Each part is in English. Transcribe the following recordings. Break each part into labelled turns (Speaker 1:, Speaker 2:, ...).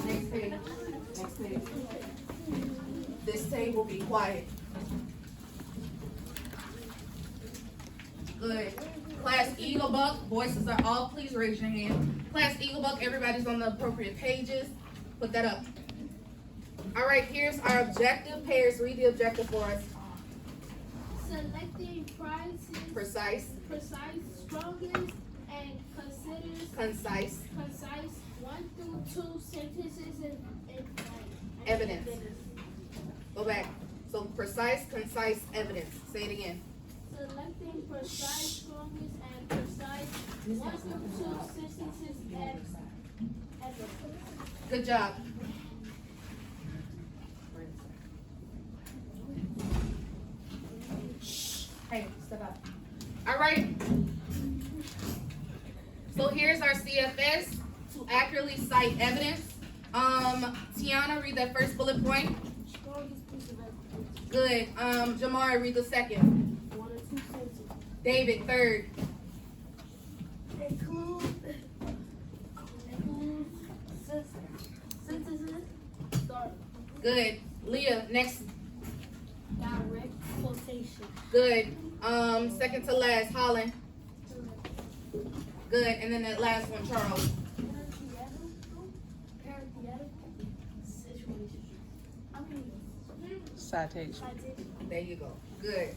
Speaker 1: Next page. Next page. This table be quiet. Good. Class Eagle Buck, voices are off. Please raise your hand. Class Eagle Buck, everybody's on the appropriate pages. Put that up. All right, here's our objective. Pairs, read the objective for us.
Speaker 2: Selecting
Speaker 1: Precise,
Speaker 2: strongest, and
Speaker 1: concise,
Speaker 2: 1 through 2 sentences and
Speaker 1: evidence. Go back. So precise, concise, evidence. Say it again.
Speaker 2: Selecting precise, strongest, and precise 1 through 2 sentences and evidence.
Speaker 1: Good job. Hey, step up. All right. So here's our CFS to accurately cite evidence. Tiana, read that first bullet point.
Speaker 2: Strongest piece of evidence.
Speaker 1: Good. Jamari, read the second.
Speaker 2: 1 or 2 sentences.
Speaker 1: David, third.
Speaker 2: Include sentences. Start.
Speaker 1: Good. Leah, next.
Speaker 2: Direct quotation.
Speaker 1: Good. Second to last, Holland. Good. And then that last one, Charles.
Speaker 3: Citation.
Speaker 1: There you go. Good.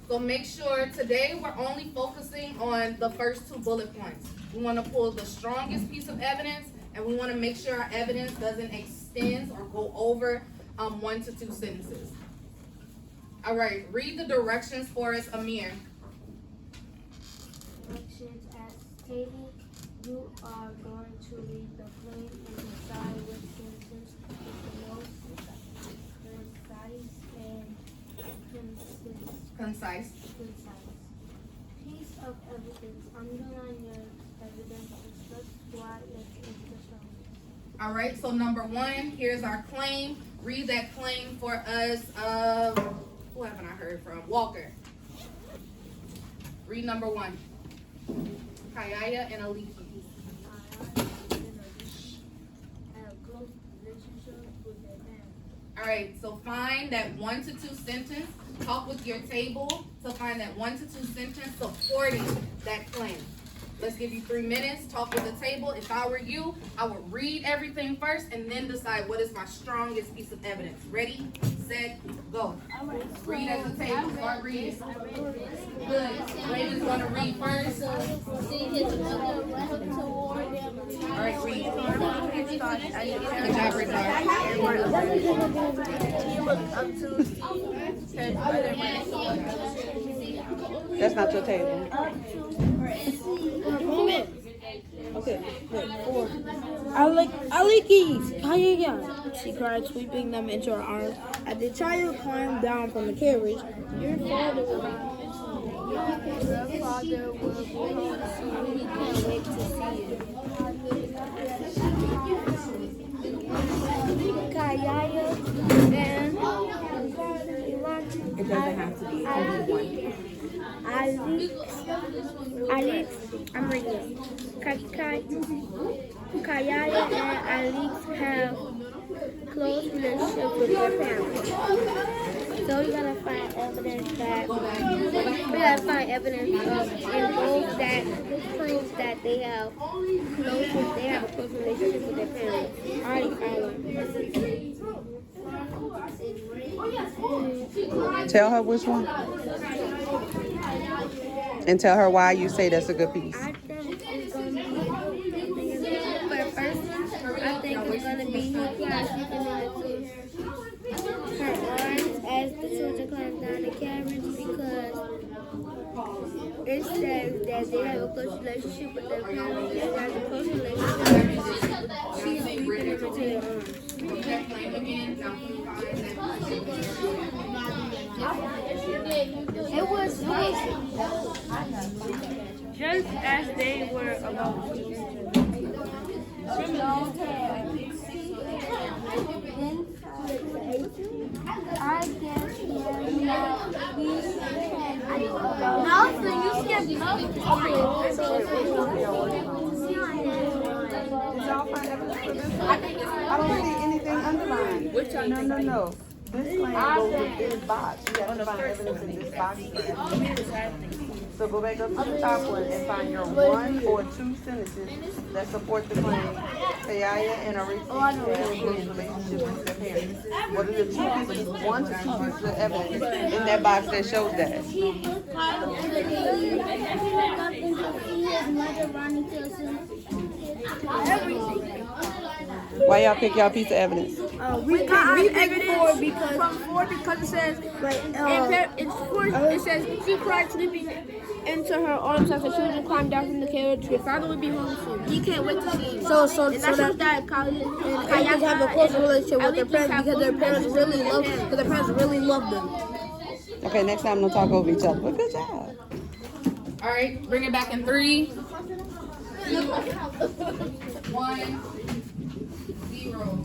Speaker 1: So make sure today we're only focusing on the first 2 bullet points. We want to pull the strongest piece of evidence, and we want to make sure our evidence doesn't extend or go over 1 to 2 sentences. All right, read the directions for us, Amir.
Speaker 2: Directions as table. You are going to read the claim and decide which sentence is the most precise and
Speaker 1: Concise.
Speaker 2: piece of evidence. Underline your evidence and discuss why it is the strongest.
Speaker 1: All right, so number 1, here's our claim. Read that claim for us. Who haven't I heard from? Walker. Read number 1. Kayaya and Aliki. All right, so find that 1 to 2 sentence. Talk with your table to find that 1 to 2 sentence supporting that claim. Let's give you 3 minutes. Talk with the table. If I were you, I would read everything first and then decide what is my strongest piece of evidence. Ready, set, go. Read at the table. Start reading. Good. Raven's going to read first. All right, read. Good job,
Speaker 3: That's not your table. Okay.
Speaker 4: Alikis, Kayaya, she cried, sweeping them into her arms. As the child climbed down from the carriage, your father will be home soon. He can't wait to see you. Kayaya and
Speaker 3: It doesn't have to be only one.
Speaker 4: Alex, I'm reading. Kayaya and Alex have close relationship with their parents. So we gotta find evidence in both that proves that they have a close relationship with their parents. Alright,
Speaker 3: Tell her which one. And tell her why you say that's a good piece.
Speaker 4: I think it's gonna be for the first one. I think it's gonna be her arms as the children climb down the carriage because it says that they have a close relationship with their parents. They have a close relationship. She's sweeping them into their arms. It was just as they were about to I guess
Speaker 3: Did y'all find evidence for this one? I don't see anything underlined. No. This claim goes with this box. You have to find evidence in this box first. So go back up to the top one and find your 1 or 2 sentences that support the claim. Kayaya and Arisa have a close relationship with their parents. What are the 2 pieces, 1 to 2 pieces of evidence in that box that shows that? Why y'all pick y'all piece of evidence?
Speaker 4: We picked 4 because it says it says she cried sleeping into her arms as the children climbed down from the carriage. Your father would be home soon. He can't wait to see you. So that Kayaka have a close relationship with their parents because their parents really love them.
Speaker 3: Okay, next time don't talk over each other. But good job.
Speaker 1: All right, bring it back in 3, 2, 1, 0.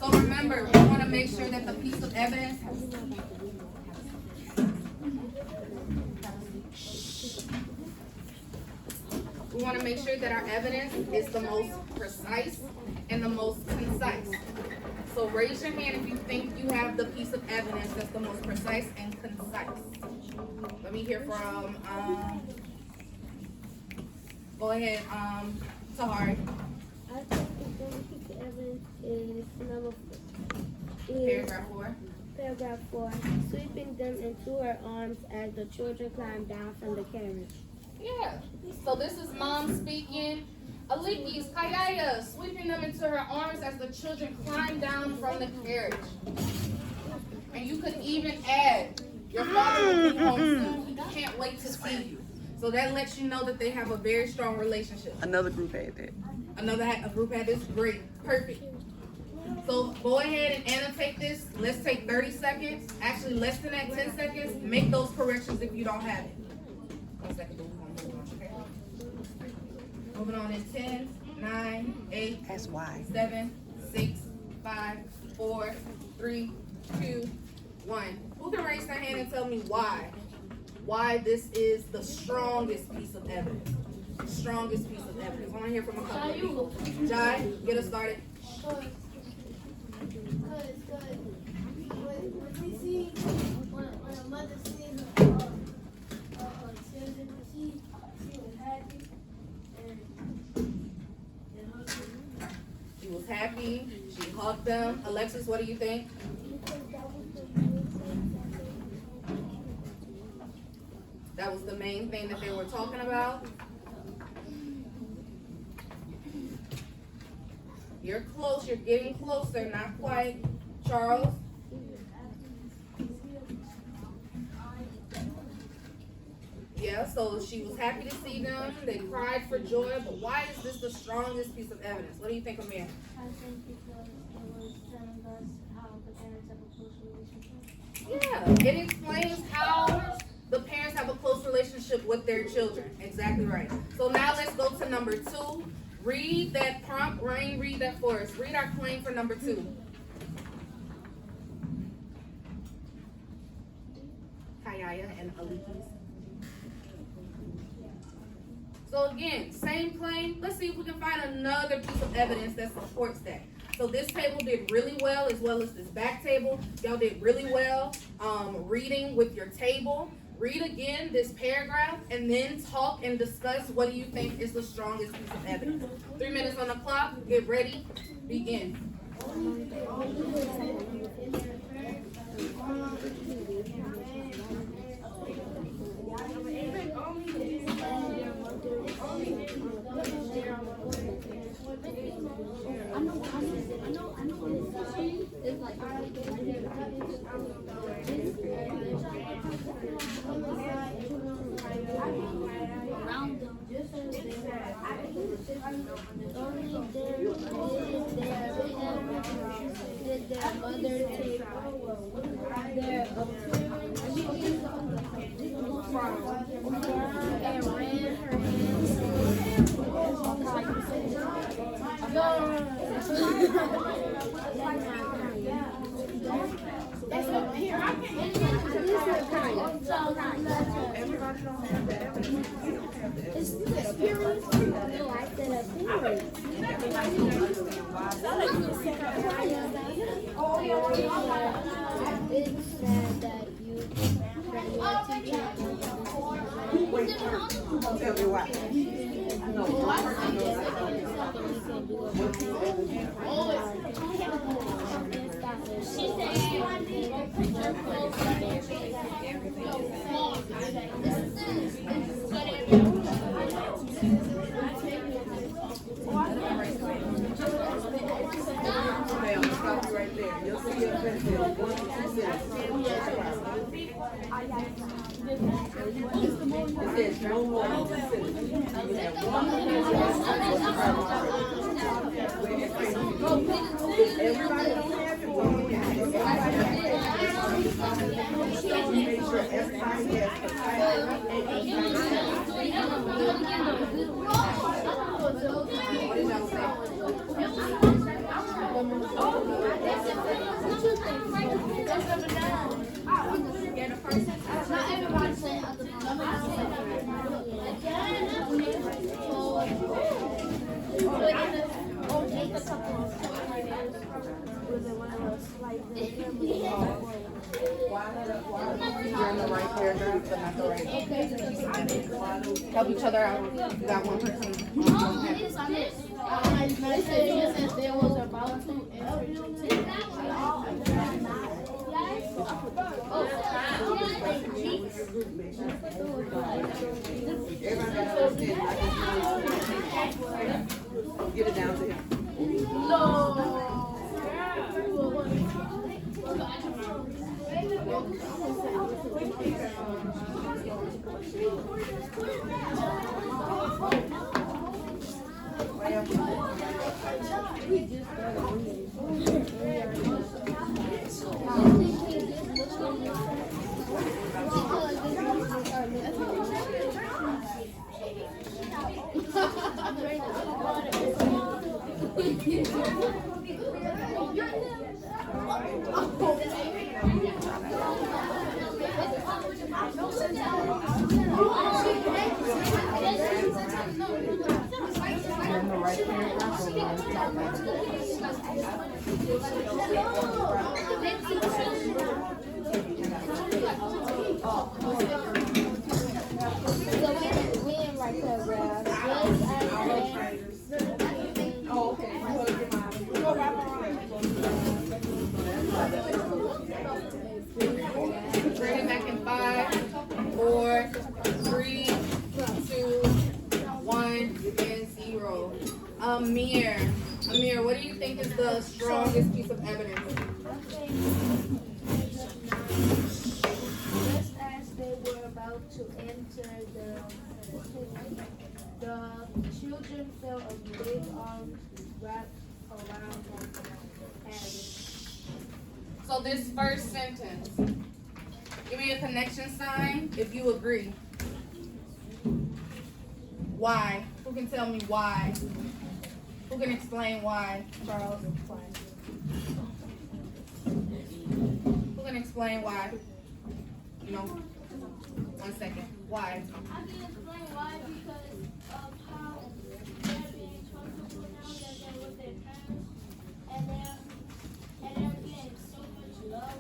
Speaker 1: So remember, we want to make sure that the piece of evidence we want to make sure that our evidence is the most precise and the most concise. So raise your hand if you think you have the piece of evidence that's the most precise and concise. Let me hear from, go ahead, Tahari.
Speaker 2: I think the piece of evidence is number 4.
Speaker 1: Paragraph 4.
Speaker 2: Sweeping them into her arms as the children climbed down from the carriage.
Speaker 1: Yeah. So this is mom speaking. Alikis, Kayaya, sweeping them into her arms as the children climb down from the carriage. And you could even add, your father will be home soon. He can't wait to see you. So that lets you know that they have a very strong relationship.
Speaker 3: Another group had that.
Speaker 1: A group had this. Great. Perfect. So go ahead and annotate this. Let's take 30 seconds. Actually, less than that, 10 seconds. Make those corrections if you don't have it. 1 second, but we're gonna move on, okay? Moving on in 10, 9, 8,
Speaker 3: That's why.
Speaker 1: 7, 6, 5, 4, 3, 2, 1. Who can raise their hand and tell me why? Why this is the strongest piece of evidence? Strongest piece of evidence. I want to hear from a couple of people. Jai, get us started.
Speaker 5: When a mother sees children proceed, she was happy and hugged them.
Speaker 1: She was happy. She hugged them. Alexis, what do you think? That was the main thing that they were talking about. You're close. You're getting closer. Not quite. Charles? Yeah, so she was happy to see them. They cried for joy. But why is this the strongest piece of evidence? What do you think, Amir?
Speaker 2: I think because it was telling us how the parents have a close relationship.
Speaker 1: Yeah, it explains how the parents have a close relationship with their children. Exactly right. So now let's go to number 2. Read that prompt. Rain, read that for us. Read our claim for number 2. Kayaya and Alikis. So again, same claim. Let's see if we can find another piece of evidence that supports that. So this table did really well as this back table. Y'all did really well reading with your table. Read again this paragraph and then talk and discuss what do you think is the strongest piece of evidence. 3 minutes on the clock. Get ready. Begin.
Speaker 3: Everybody don't have the evidence. We don't have the evidence.
Speaker 4: It said that your teacher
Speaker 3: Wait, tell me why. Ma'am, stop you right there. You'll see your benefit. 1 to 2 cents. It says no more than 2 cents. You have 1 everybody don't have it. Well, make sure everybody has the You're in the right paragraph, but not the right. Help each other out. You got one person.
Speaker 5: There was about to
Speaker 3: Get it down to him.
Speaker 1: Bring it back in 5, 4, 3, 2, 1, and 0. Amir, what do you think is the strongest piece of evidence?
Speaker 2: Just as they were about to enter the children felt a big arm wrapped around them and
Speaker 1: So this first sentence, give me a connection sign if you agree. Why? Who can tell me why? Who can explain why, Charles? Who can explain why? You know, 1 second. Why?
Speaker 5: I can explain why, because of how they're being told to now that they're with their parents, and they're getting so much love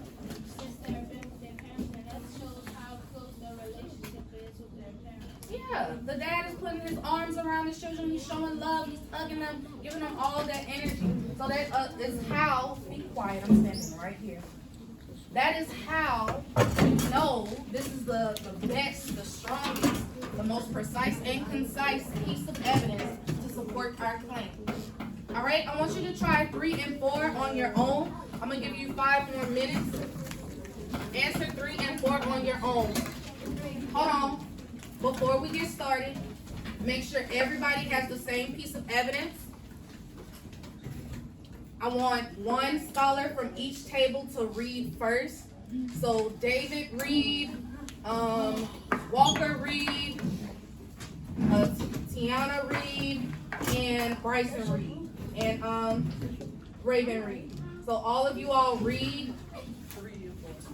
Speaker 5: since they've been with their parents, and that shows how close their relationship is with their parents.
Speaker 1: Yeah, the dad is putting his arms around his children. He's showing love. He's hugging them, giving them all that energy. So that is how. Be quiet. I'm standing right here. That is how we know this is the best, the strongest, the most precise and concise piece of evidence to support our claim. All right, I want you to try 3 and 4 on your own. I'm gonna give you 5 more minutes. Answer 3 and 4 on your own. Hold on. Before we get started, make sure everybody has the same piece of evidence. I want one scholar from each table to read first. So David read, Walker read, Tiana read, and Bryson read, and Raven read. So all of you all read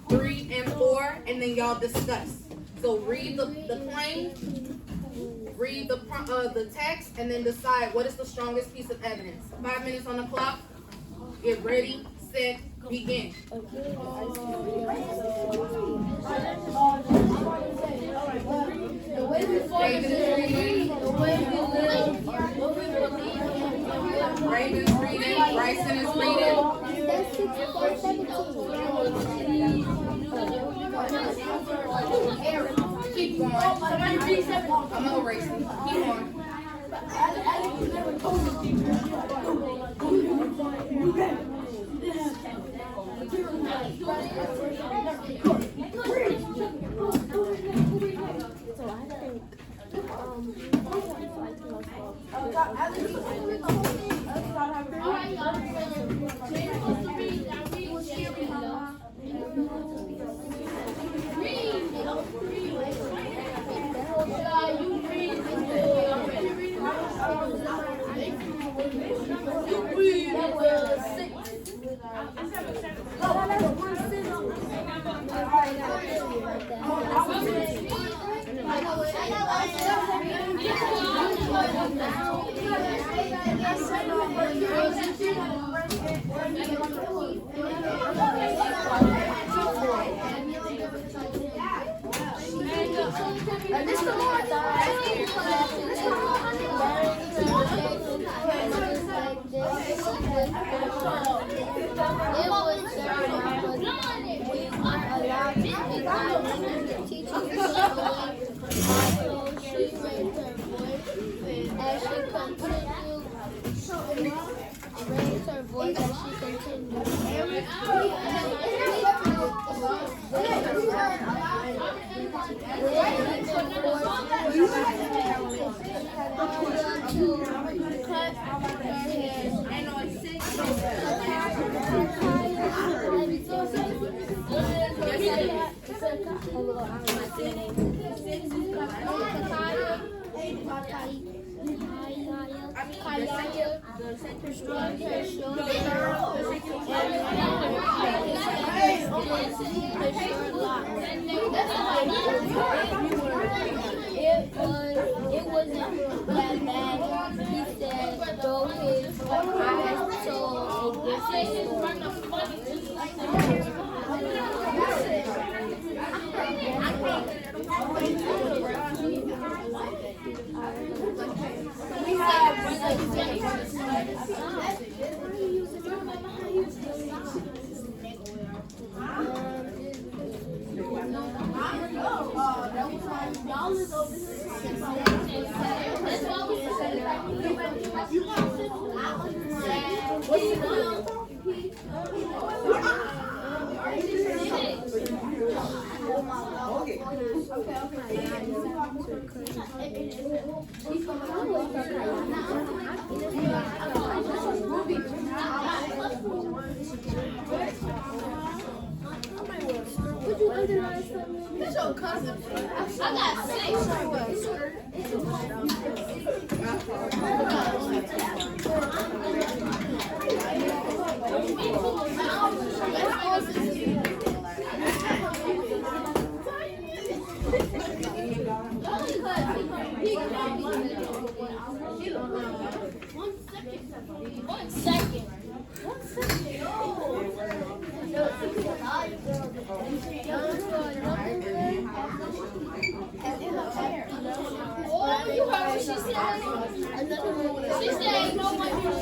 Speaker 1: 3 and 4. are, and then y'all discuss. So read the claim, read the text, and then decide what is the strongest piece of evidence. 5 minutes on the clock. Get ready, set, begin. Raven's reading. Raven's reading. Bryson is reading. Keep going. I'm gonna erase it. Keep on.
Speaker 4: It wasn't that bad. He said, throw his eyes
Speaker 5: That's your cousin. I got 1 second. Oh, you heard what she said? She said no one can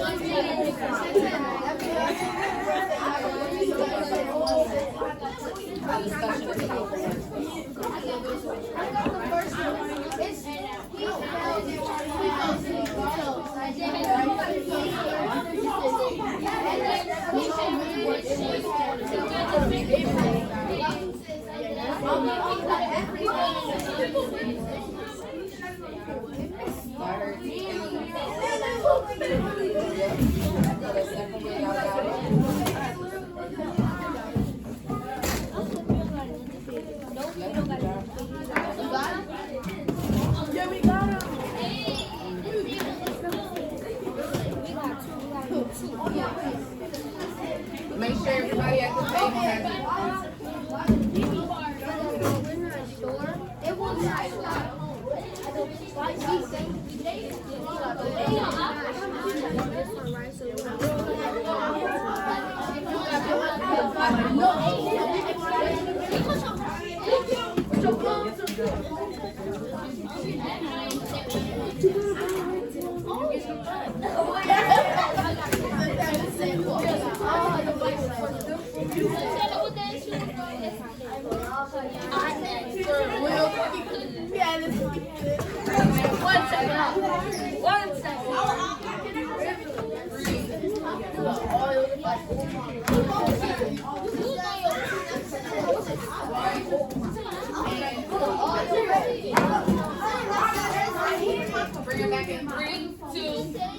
Speaker 1: Bring it back in 3, 2,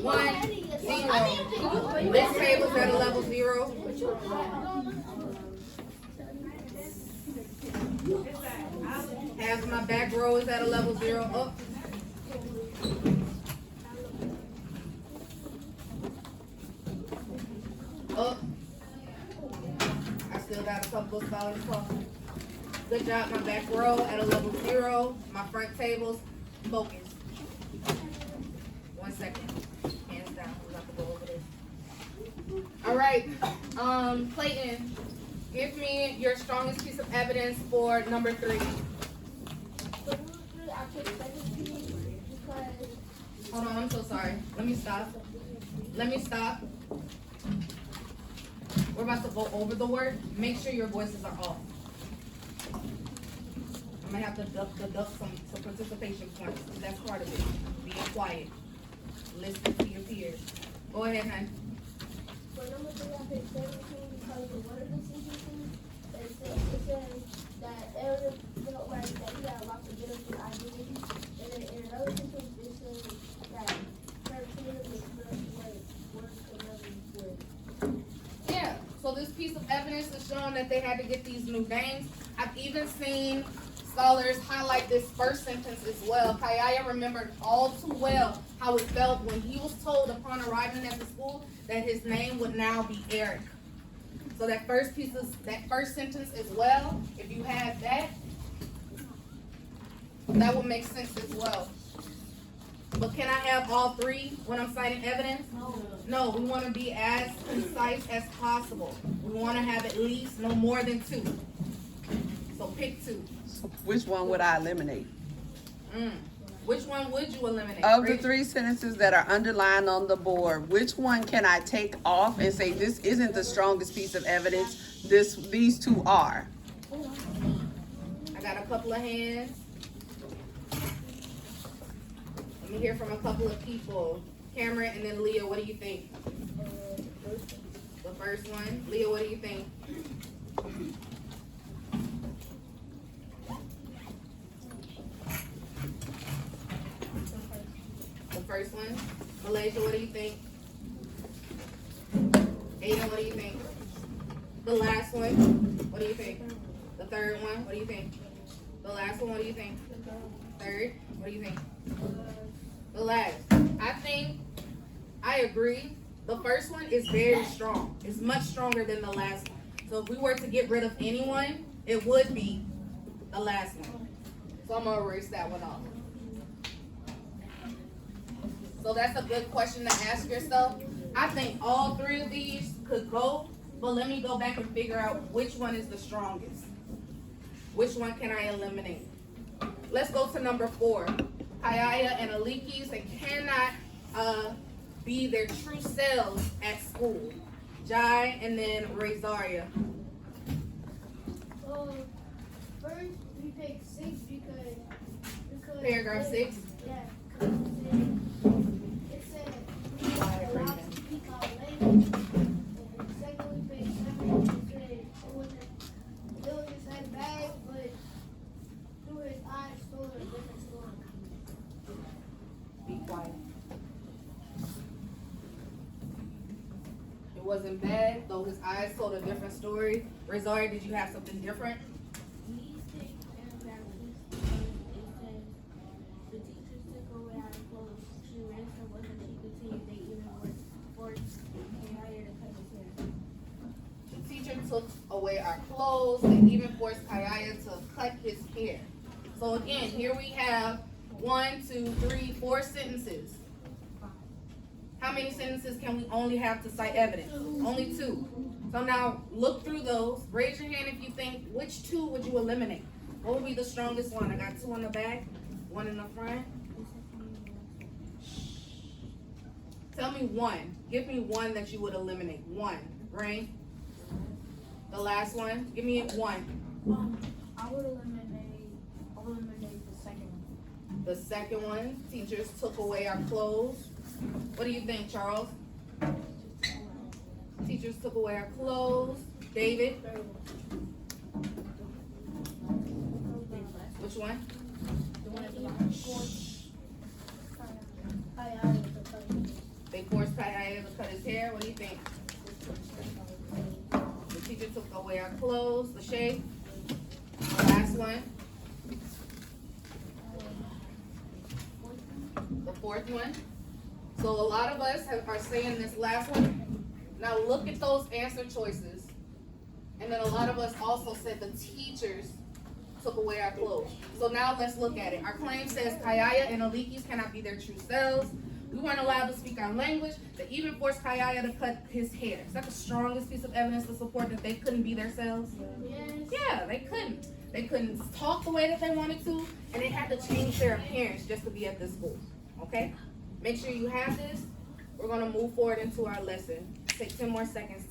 Speaker 1: 1, 0. This table's at a level 0. Half my back row is at a level 0. Up. Up. I still got a couple of scholars talking. Good job, my back row at a level 0. My front tables, focus. 1 second. Hands down. We're about to go over this. All right. Clayton, give me your strongest piece of evidence for number 3. Hold on, I'm so sorry. Let me stop. We're about to go over the word. Make sure your voices are off. I'm gonna have to deduct some participation points. That's part of it. Being quiet. Listen to your peers. Go ahead, hon.
Speaker 5: For number 3, I picked 17 because of one of the sentences. It says that Aaron felt like that he had a lot to get up his identity. And then in another sentence, it says that 13 of the words another word.
Speaker 1: Yeah. So this piece of evidence is showing that they had to get these new names. I've even seen scholars highlight this first sentence as well. Kayaya remembered all too well how it felt when he was told upon arriving at the school that his name would now be Eric. So that first sentence as well, if you had that, that would make sense as well. But can I have all 3 when I'm citing evidence? No, we want to be as concise as possible. We want to have at least no more than 2. So pick 2.
Speaker 3: Which one would I eliminate?
Speaker 1: Which one would you eliminate?
Speaker 3: Of the
Speaker 1: Rich?
Speaker 3: 3 sentences that are underlined on the board, which one can I take off and say this isn't the strongest piece of evidence? These 2 are.
Speaker 1: I got a couple of hands. Let me hear from a couple of people. Cameron and then Leah, what do you think? The first one. Leah, what do you think? The first one. Malaysia, what do you think? Aiden, what do you think? The last one, what do you think? The third one, what do you think? The last one, what do you think? Third, what do you think? The last. I agree. The first one is very strong. It's much stronger than the last one. So if we were to get rid of anyone, it would be the last one. So I'm gonna erase that one off. So that's a good question to ask yourself. I think all 3 of these could go, but let me go back and figure out which one is the strongest. Which one can I eliminate? Let's go to number 4. Kayaya and Alikis, they cannot be their true selves at school. Jai and then Razaria.
Speaker 5: First, we picked 6 because
Speaker 1: Paragraph 6.
Speaker 5: Yeah, it said we are allowed to speak our language. And second, we picked 7. It said it wasn't built his head bag, but through his eyes told a different story.
Speaker 1: Be quiet. It wasn't bad, though his eyes told a different story. Razaria, did you have something different?
Speaker 5: These take paragraph 6. It says the teacher took away our clothes. She ran so much that she could see if they even were forced and hired to cut his hair.
Speaker 1: The teacher took away our clothes and even forced Kayaya to cut his hair. So again, here we have 1, 2, 3, 4 sentences. How many sentences can we only have to cite evidence? Only 2. So now look through those. Raise your hand if you think, which 2 would you eliminate? What would be the strongest one? I got 2 in the back, 1 in the front. Tell me 1. Give me 1 that you would eliminate. 1. Rain? The last one? Give me 1.
Speaker 2: I would eliminate the second one.
Speaker 1: The second one, teachers took away our clothes. What do you think, Charles? Teachers took away our clothes. David? Which one? They forced Kayaya to cut his hair. What do you think? The teacher took away our clothes. The shade. The last one. The fourth one. So a lot of us are saying this last one. Now look at those answer choices. And then a lot of us also said the teachers took away our clothes. So now let's look at it. Our claim says Kayaya and Alikis cannot be their true selves. We weren't allowed to speak our language. They even forced Kayaya to cut his hair. Is that the strongest piece of evidence to support that they couldn't be themselves?
Speaker 5: Yes.
Speaker 1: Yeah, they couldn't. They couldn't talk the way that they wanted to, and they had to change their appearance just to be at this school. Okay? Make sure you have this. We're going to move forward into our lesson. Take 10 more seconds to